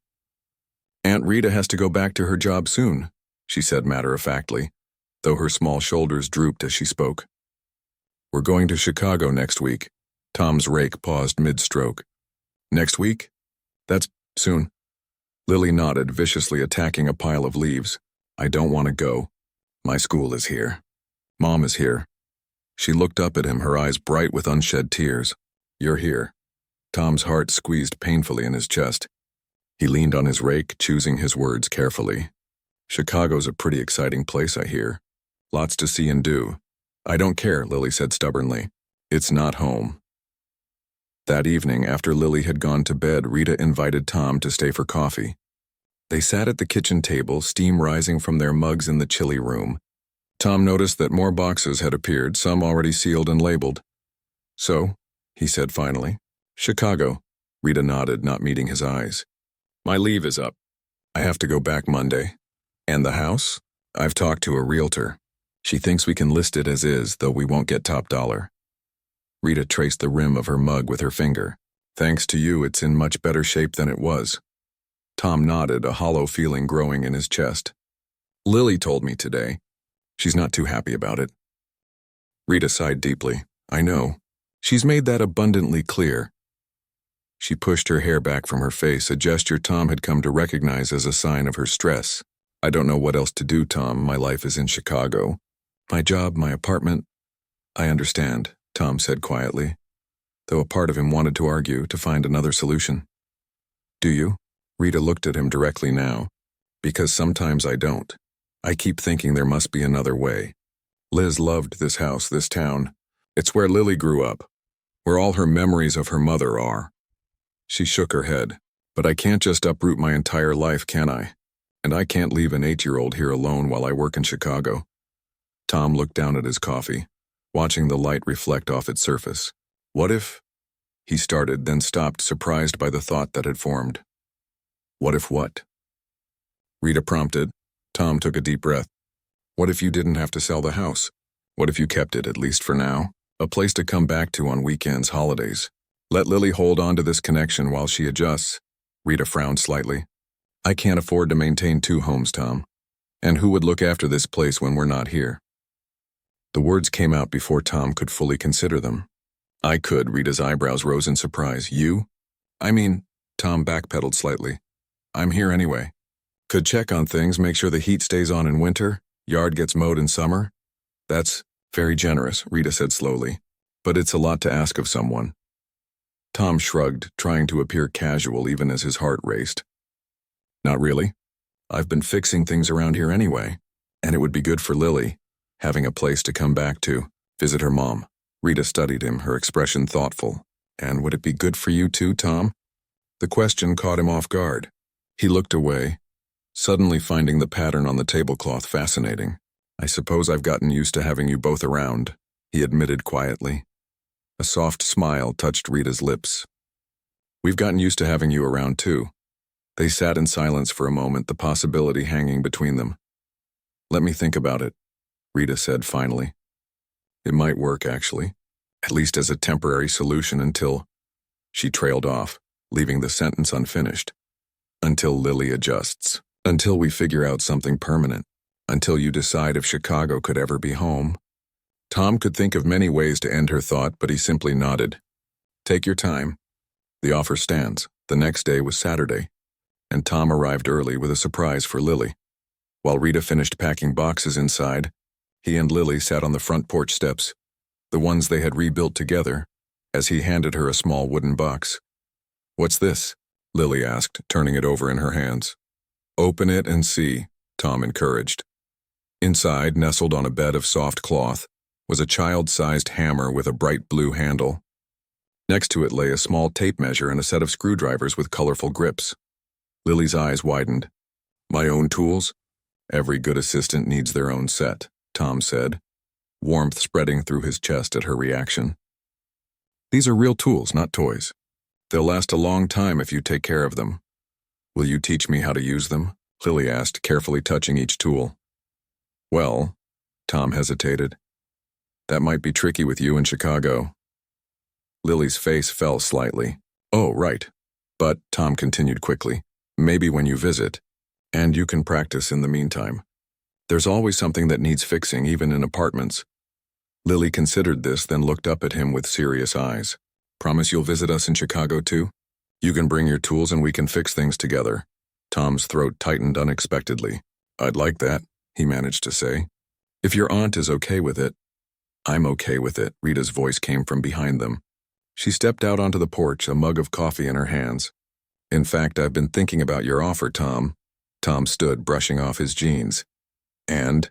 "Aunt Rita has to go back to her job soon," she said matter-of-factly, though her small shoulders drooped as she spoke. "We're going to Chicago next week." Tom's rake paused mid-stroke. "Next week? That's soon." Lily nodded, viciously attacking a pile of leaves. "I don't want to go. My school is here. Mom is here." She looked up at him, her eyes bright with unshed tears. "You're here." Tom's heart squeezed painfully in his chest. He leaned on his rake, choosing his words carefully. "Chicago's a pretty exciting place, I hear. Lots to see and do." "I don't care," Lily said stubbornly. "It's not home." That evening, after Lily had gone to bed, Rita invited Tom to stay for coffee. They sat at the kitchen table, steam rising from their mugs in the chilly room. Tom noticed that more boxes had appeared, some already sealed and labeled. "So," he said finally. "Chicago." Rita nodded, not meeting his eyes. "My leave is up. I have to go back Monday." "And the house?" "I've talked to a realtor. She thinks we can list it as is, though we won't get top dollar." Rita traced the rim of her mug with her finger. "Thanks to you, it's in much better shape than it was." Tom nodded, a hollow feeling growing in his chest. "Lily told me today. She's not too happy about it." Rita sighed deeply. "I know. She's made that abundantly clear." She pushed her hair back from her face, a gesture Tom had come to recognize as a sign of her stress. "I don't know what else to do, Tom. My life is in Chicago. My job, my apartment." "I understand," Tom said quietly, though a part of him wanted to argue, to find another solution. "Do you?" Rita looked at him directly now. "Because sometimes I don't. I keep thinking there must be another way. Liz loved this house, this town. It's where Lily grew up, where all her memories of her mother are." She shook her head. "But I can't just uproot my entire life, can I? And I can't leave an 8-year-old here alone while I work in Chicago." Tom looked down at his coffee, watching the light reflect off its surface. "What if—" he started, then stopped, surprised by the thought that had formed. "What if what?" Rita prompted. Tom took a deep breath. "What if you didn't have to sell the house? What if you kept it, at least for now? A place to come back to on weekends, holidays. Let Lily hold on to this connection while she adjusts. Rita frowned slightly. I can't afford to maintain two homes, Tom. And who would look after this place when we're not here? The words came out before Tom could fully consider them. I could. Rita's eyebrows rose in surprise. You? I mean, Tom backpedaled slightly. I'm here anyway. Could check on things, make sure the heat stays on in winter, yard gets mowed in summer. That's very generous, Rita said slowly. But it's a lot to ask of someone. Tom shrugged, trying to appear casual even as his heart raced. Not really. I've been fixing things around here anyway, and it would be good for Lily, having a place to come back to, visit her mom. Rita studied him, her expression thoughtful. And would it be good for you too, Tom? The question caught him off guard. He looked away, suddenly finding the pattern on the tablecloth fascinating. I suppose I've gotten used to having you both around, he admitted quietly. A soft smile touched Rita's lips. We've gotten used to having you around too. They sat in silence for a moment, the possibility hanging between them. Let me think about it, Rita said finally. It might work, actually, at least as a temporary solution until... She trailed off, leaving the sentence unfinished. Until Lily adjusts. Until we figure out something permanent. Until you decide if Chicago could ever be home. Tom could think of many ways to end her thought, but he simply nodded. Take your time. The offer stands. The next day was Saturday, and Tom arrived early with a surprise for Lily. While Rita finished packing boxes inside, he and Lily sat on the front porch steps, the ones they had rebuilt together, as he handed her a small wooden box. What's this? Lily asked, turning it over in her hands. Open it and see, Tom encouraged. Inside, nestled on a bed of soft cloth, was a child-sized hammer with a bright blue handle. Next to it lay a small tape measure and a set of screwdrivers with colorful grips. Lily's eyes widened. My own tools? Every good assistant needs their own set, Tom said, warmth spreading through his chest at her reaction. These are real tools, not toys. They'll last a long time if you take care of them. Will you teach me how to use them? Lily asked, carefully touching each tool. Well, Tom hesitated. That might be tricky with you in Chicago. Lily's face fell slightly. Oh, right. But, Tom continued quickly, maybe when you visit, and you can practice in the meantime. There's always something that needs fixing, even in apartments. Lily considered this, then looked up at him with serious eyes. Promise you'll visit us in Chicago too? You can bring your tools and we can fix things together. Tom's throat tightened unexpectedly. I'd like that, he managed to say. If your aunt is okay with it. I'm okay with it, Rita's voice came from behind them. She stepped out onto the porch, a mug of coffee in her hands. In fact, I've been thinking about your offer, Tom. Tom stood, brushing off his jeans. And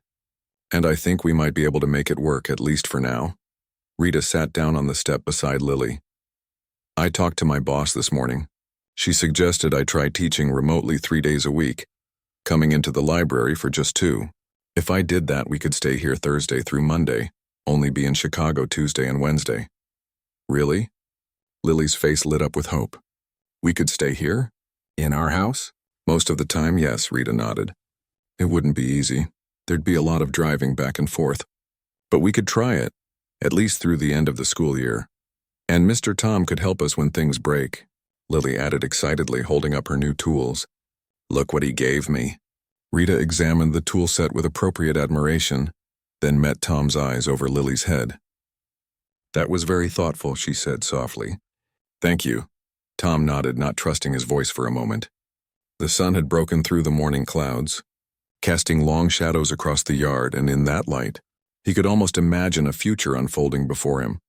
I think we might be able to make it work, at least for now. Rita sat down on the step beside Lily. I talked to my boss this morning. She suggested I try teaching remotely 3 days a week, coming into the library for just 2. If I did that, we could stay here Thursday through Monday, only be in Chicago Tuesday and Wednesday. Really? Lily's face lit up with hope. We could stay here? In our house? Most of the time, yes, Rita nodded. It wouldn't be easy. There'd be a lot of driving back and forth. But we could try it, at least through the end of the school year. And Mr. Tom could help us when things break, Lily added excitedly, holding up her new tools. Look what he gave me. Rita examined the tool set with appropriate admiration, then met Tom's eyes over Lily's head. That was very thoughtful, she said softly. Thank you. Tom nodded, not trusting his voice for a moment. The sun had broken through the morning clouds, casting long shadows across the yard, and in that light, he could almost imagine a future unfolding before him,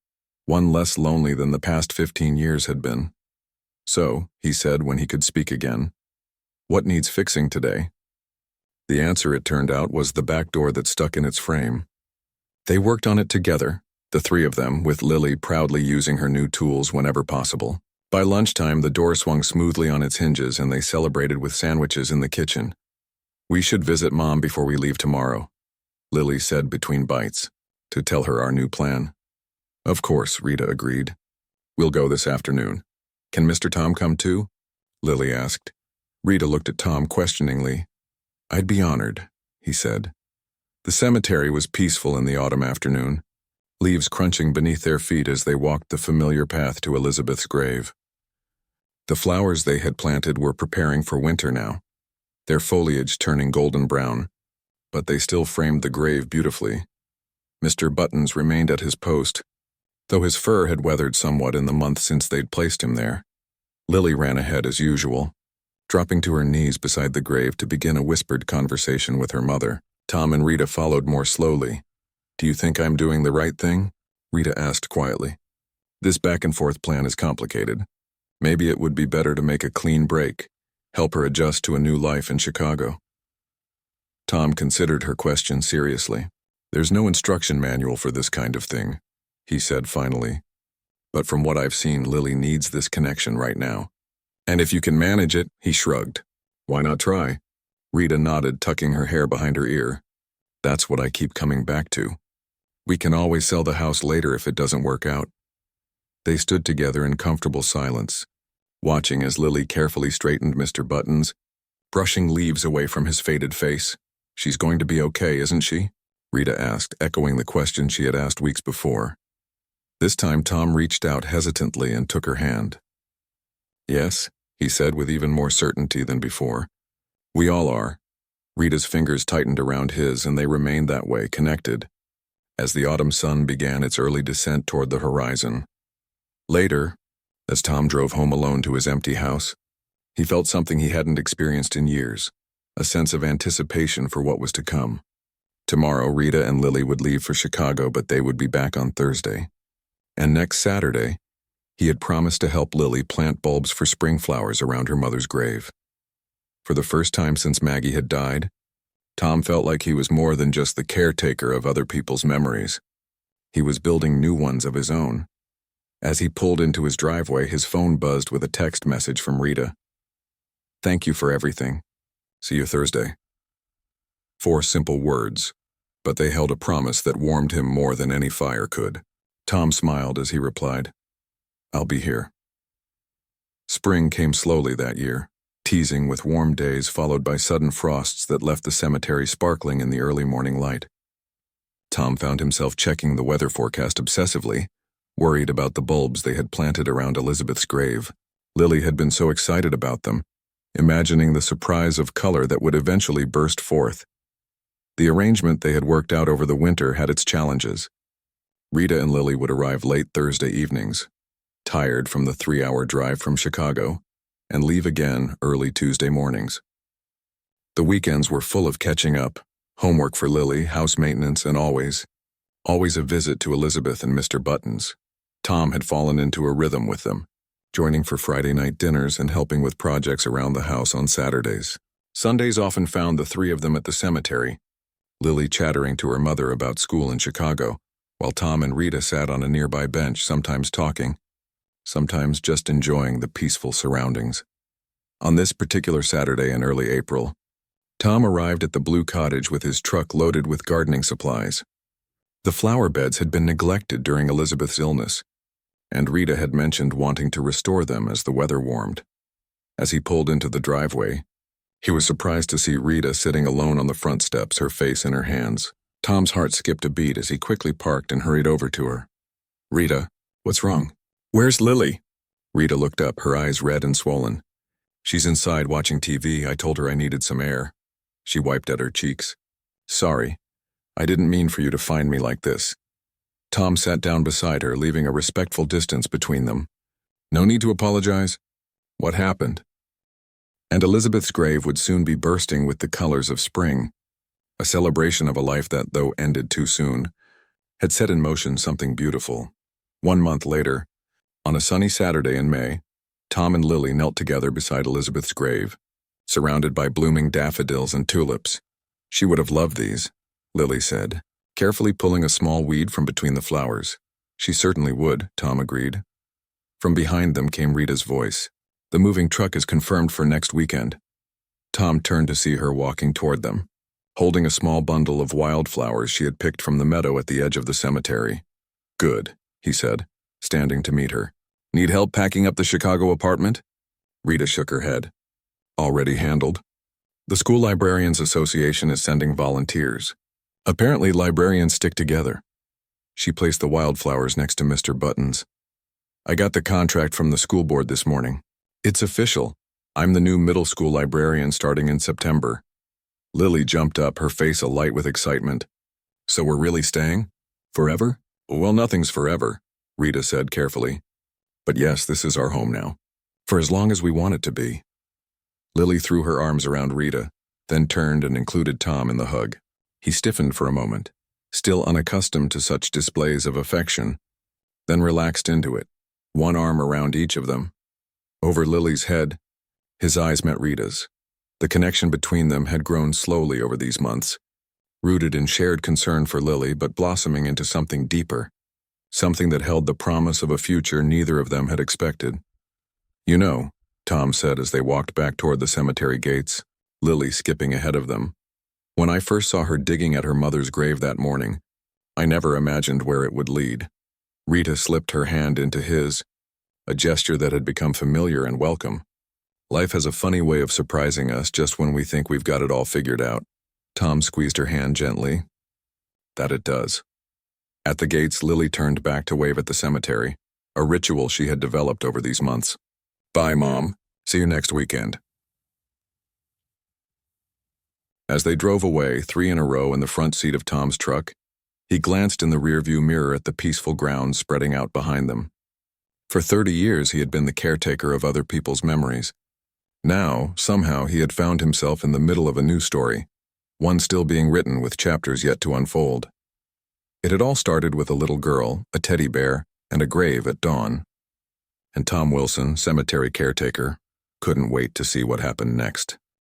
one less lonely than the past 15 years had been. So, he said when he could speak again, what needs fixing today? The answer, it turned out, was the back door that stuck in its frame. They worked on it together, the 3 of them, with Lily proudly using her new tools whenever possible. By lunchtime, the door swung smoothly on its hinges and they celebrated with sandwiches in the kitchen. We should visit Mom before we leave tomorrow, Lily said between bites, to tell her our new plan. Of course, Rita agreed. We'll go this afternoon. Can Mr. Tom come too? Lily asked. Rita looked at Tom questioningly. I'd be honored, he said. The cemetery was peaceful in the autumn afternoon, leaves crunching beneath their feet as they walked the familiar path to Elizabeth's grave. The flowers they had planted were preparing for winter now, their foliage turning golden brown, but they still framed the grave beautifully. Mr. Buttons remained at his post, though his fur had weathered somewhat in the month since they'd placed him there. Lily ran ahead as usual, dropping to her knees beside the grave to begin a whispered conversation with her mother. Tom and Rita followed more slowly. "Do you think I'm doing the right thing?" Rita asked quietly. "This back-and-forth plan is complicated. Maybe it would be better to make a clean break, help her adjust to a new life in Chicago." Tom considered her question seriously. "There's no instruction manual for this kind of thing," he said finally. "But from what I've seen, Lily needs this connection right now. And if you can manage it," he shrugged. "Why not try?" Rita nodded, tucking her hair behind her ear. "That's what I keep coming back to. We can always sell the house later if it doesn't work out." They stood together in comfortable silence, watching as Lily carefully straightened Mr. Buttons, brushing leaves away from his faded face. "She's going to be okay, isn't she?" Rita asked, echoing the question she had asked weeks before. This time Tom reached out hesitantly and took her hand. "Yes," he said with even more certainty than before. "We all are." Rita's fingers tightened around his, and they remained that way, connected, as the autumn sun began its early descent toward the horizon. Later, as Tom drove home alone to his empty house, he felt something he hadn't experienced in years, a sense of anticipation for what was to come. Tomorrow, Rita and Lily would leave for Chicago, but they would be back on Thursday. And next Saturday, he had promised to help Lily plant bulbs for spring flowers around her mother's grave. For the first time since Maggie had died, Tom felt like he was more than just the caretaker of other people's memories. He was building new ones of his own. As he pulled into his driveway, his phone buzzed with a text message from Rita. "Thank you for everything. See you Thursday." 4 simple words, but they held a promise that warmed him more than any fire could. Tom smiled as he replied, "I'll be here." Spring came slowly that year, teasing with warm days followed by sudden frosts that left the cemetery sparkling in the early morning light. Tom found himself checking the weather forecast obsessively, worried about the bulbs they had planted around Elizabeth's grave. Lily had been so excited about them, imagining the surprise of color that would eventually burst forth. The arrangement they had worked out over the winter had its challenges. Rita and Lily would arrive late Thursday evenings, tired from the 3-hour drive from Chicago, and leave again early Tuesday mornings. The weekends were full of catching up, homework for Lily, house maintenance, and always a visit to Elizabeth and Mr. Buttons. Tom had fallen into a rhythm with them, joining for Friday night dinners and helping with projects around the house on Saturdays. Sundays often found the 3 of them at the cemetery, Lily chattering to her mother about school in Chicago, while Tom and Rita sat on a nearby bench, sometimes talking, sometimes just enjoying the peaceful surroundings. On this particular Saturday in early April, Tom arrived at the Blue Cottage with his truck loaded with gardening supplies. The flower beds had been neglected during Elizabeth's illness, and Rita had mentioned wanting to restore them as the weather warmed. As he pulled into the driveway, he was surprised to see Rita sitting alone on the front steps, her face in her hands. Tom's heart skipped a beat as he quickly parked and hurried over to her. "Rita, what's wrong?" "Where's Lily?" Rita looked up, her eyes red and swollen. "She's inside watching TV. I told her I needed some air." She wiped at her cheeks. "Sorry. I didn't mean for you to find me like this." Tom sat down beside her, leaving a respectful distance between them. "No need to apologize. What happened?" And Elizabeth's grave would soon be bursting with the colors of spring, a celebration of a life that, though ended too soon, had set in motion something beautiful. 1 month later, on a sunny Saturday in May, Tom and Lily knelt together beside Elizabeth's grave, surrounded by blooming daffodils and tulips. "She would have loved these," Lily said, carefully pulling a small weed from between the flowers. "She certainly would," Tom agreed. From behind them came Rita's voice. "The moving truck is confirmed for next weekend." Tom turned to see her walking toward them, holding a small bundle of wildflowers she had picked from the meadow at the edge of the cemetery. "Good," he said, standing to meet her. "Need help packing up the Chicago apartment?" Rita shook her head. "Already handled. The School Librarians Association is sending volunteers." Apparently, librarians stick together. She placed the wildflowers next to Mr. Buttons. I got the contract from the school board this morning. It's official. I'm the new middle school librarian starting in September. Lily jumped up, her face alight with excitement. So we're really staying? Forever? Well, nothing's forever, Rita said carefully. But yes, this is our home now. For as long as we want it to be. Lily threw her arms around Rita, then turned and included Tom in the hug. He stiffened for a moment, still unaccustomed to such displays of affection, then relaxed into it, one arm around each of them. Over Lily's head, his eyes met Rita's. The connection between them had grown slowly over these months, rooted in shared concern for Lily but blossoming into something deeper, something that held the promise of a future neither of them had expected. You know, Tom said as they walked back toward the cemetery gates, Lily skipping ahead of them. When I first saw her digging at her mother's grave that morning, I never imagined where it would lead. Rita slipped her hand into his, a gesture that had become familiar and welcome. Life has a funny way of surprising us just when we think we've got it all figured out. Tom squeezed her hand gently. That it does. At the gates, Lily turned back to wave at the cemetery, a ritual she had developed over these months. Bye, Mom. See you next weekend. As they drove away, 3 in a row in the front seat of Tom's truck, he glanced in the rearview mirror at the peaceful grounds spreading out behind them. For 30 years, he had been the caretaker of other people's memories. Now, somehow, he had found himself in the middle of a new story, one still being written with chapters yet to unfold. It had all started with a little girl, a teddy bear, and a grave at dawn. And Tom Wilson, cemetery caretaker, couldn't wait to see what happened next.